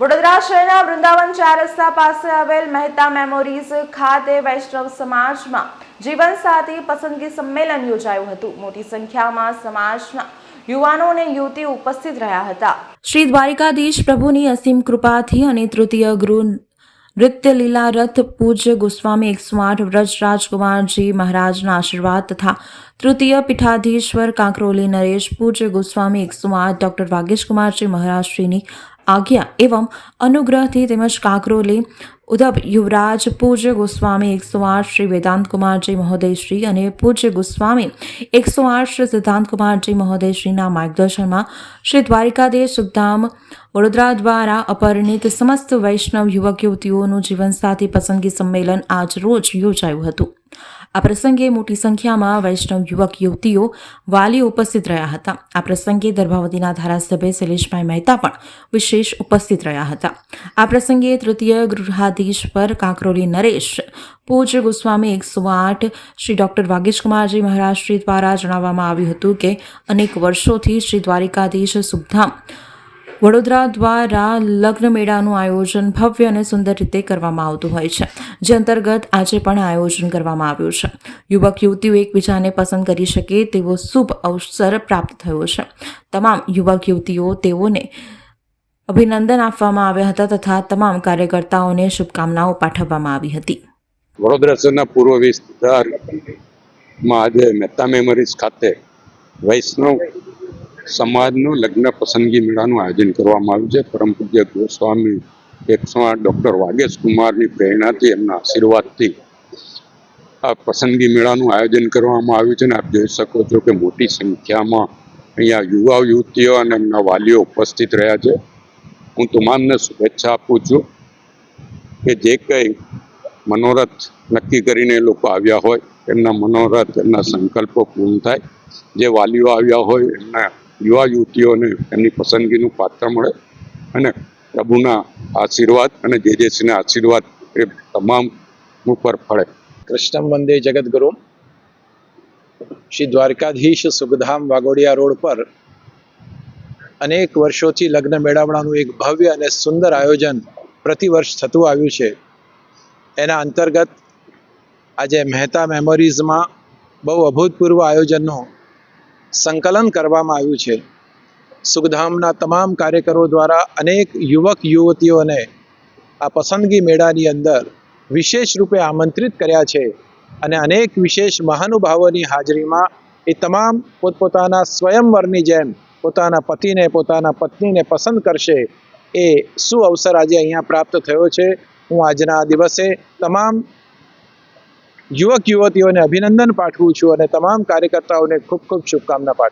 વડોદરા શહેરના વૃંદાવન 4 રસ્તા પાસે આવેલ મહેતા મેમોરીઝ ખાતે વૈષ્ણવ સમાજમાં જીવનસાથી પસંદગી સંમેલન યોજાયું હતું। મોટી સંખ્યામાં સમાજના યુવાનો અને યુવતીઓ ઉપસ્થિત રહ્યા હતા। શ્રી દ્વારિકાધીશ પ્રભુની અસીમ કૃપાથી અને તૃતીય ગૃહ નૃત્ય લીલા રથ પૂજ્ય ગોસ્વામી 108 વ્રજ રાજકુમારજી મહારાજના આશીર્વાદ તથા તૃતીય પીઠાધીશ્વર કાંકરોલી નરેશ પૂજ્ય ગોસ્વામી 108 ડોક્ટર વાગેશકુમારજી મહારાજશ્રીની आज्ञा एवं अनुग्रह તેમજ કાંકરોલી ઉધબ યુવરાજ પૂજ્ય ગોસ્વામી 108 શ્રી વેદાંત કુમારજી મહોદયશ્રી અને પૂજ્ય ગોસ્વામી 108 શ્રી સિદ્ધાંત કુમારજી મહોદયશ્રીના માર્ગદર્શનમાં શ્રી દ્વારિકાધીશ સુખધામ વડોદરા દ્વારા અપરિણિત સમસ્ત વૈષ્ણવ યુવક યુવતીઓનું જીવનસાથી પસંદગી સંમેલન આજ રોજ યોજાયું હતું। આ પ્રસંગે મોટી સંખ્યામાં વૈષ્ણવ યુવક યુવતીઓ વાલીઓ ઉપસ્થિત રહ્યા હતા। આ પ્રસંગે દર્ભાવતીના ધારાસભ્ય શૈલેષભાઈ મહેતા પણ વિશેષ ઉપસ્થિત રહ્યા હતા। આ પ્રસંગે તૃતીય ગૃહાધીશ્વર કાંકરોલી નરેશ પૂજ્ય ગોસ્વામી 108 શ્રી ડોક્ટર વાગેશકુમારજી મહારાજશ્રી દ્વારા જણાવવામાં આવ્યું હતું કે અનેક વર્ષોથી શ્રી દ્વારિકાધીશ સુખધામ વડોદરા દ્વારા લગ્ન મેળાનું આયોજન ભવ્ય અને સુંદર રીતે કરવામાં આવતું હોય છે, જે અંતર્ગત આજે પણ આયોજન કરવામાં આવ્યું છે। યુવક યુવતીઓ એકબીજાને પસંદ કરી શકે તેવો શુભ અવસર પ્રાપ્ત થયો છે। તમામ યુવક યુવતીઓ તેઓને અભિનંદન આપવામાં આવ્યા હતા તથા તમામ કાર્યકર્તાઓને શુભકામનાઓ પાઠવવામાં આવી હતી। વડોદરા શહેરના પૂર્વ વિસ્તારમાં આજે મહેતા મેમોરીઝ ખાતે વૈષ્ણવ સમાજનું લગ્ન પસંદગી મેળાનું આયોજન કરવામાં આવ્યું છે। પરમ પૂજ્ય ગોસ્વામી 108 ડોક્ટર વાગેશ કુમારની પ્રેરણાથી એમના આશીર્વાદથી આ પસંદગી મેળાનું આયોજન કરવામાં આવ્યું છે અને આપ જોઈ શકો છો કે મોટી સંખ્યામાં અહીંયા યુવા યુવતીઓ અને એમના વાલીઓ ઉપસ્થિત રહ્યા છે। હું તમામને શુભેચ્છા આપું છું કે જે કંઈ મનોરથ નક્કી કરીને એ લોકો આવ્યા હોય એમના મનોરથ એમના સંકલ્પો પૂર્ણ થાય। જે વાલીઓ આવ્યા હોય એમના યુવા યુવતીઓને એમની પસંદગીનું પાત્ર મળે અને પ્રભુના આશીર્વાદ અને જેજેશ્રીના આશીર્વાદ એ તમામ ઉપર ફળે। કૃષ્ણમ વંદે જગદગુરુ। શ્રી દ્વારકાધીશ સુખધામ વાઘોડિયા રોડ પર અનેક વર્ષોથી લગ્ન મેળાવડાનું એક ભવ્ય અને સુંદર આયોજન પ્રતિવર્ષ થતું આવ્યું છે। એના અંતર્ગત આજે મહેતા મેમોરીઝમાં બહુ અભૂતપૂર્વ આયોજનનું સંકલન કરવામાં આવ્યું છે। સુખધામના તમામ કાર્યકરો દ્વારા અનેક યુવક યુવતીઓને આ પસંદગી મેળાની અંદર વિશેષ રૂપે આમંત્રિત કર્યા છે અને અનેક વિશેષ મહાનુભાવોની હાજરીમાં એ તમામ પોતપોતાના સ્વયંવરની જેમ પોતાના પતિને પોતાના પત્નીને પસંદ કરશે એ સુઅવસર આજે અહીંયા પ્રાપ્ત થયો છે। હું આજના આ દિવસે તમામ યુવક યુવતીઓને અભિનંદન પાઠવું છું અને તમામ કાર્યકર્તાઓને ખૂબ ખૂબ શુભકામના પાઠવું છું।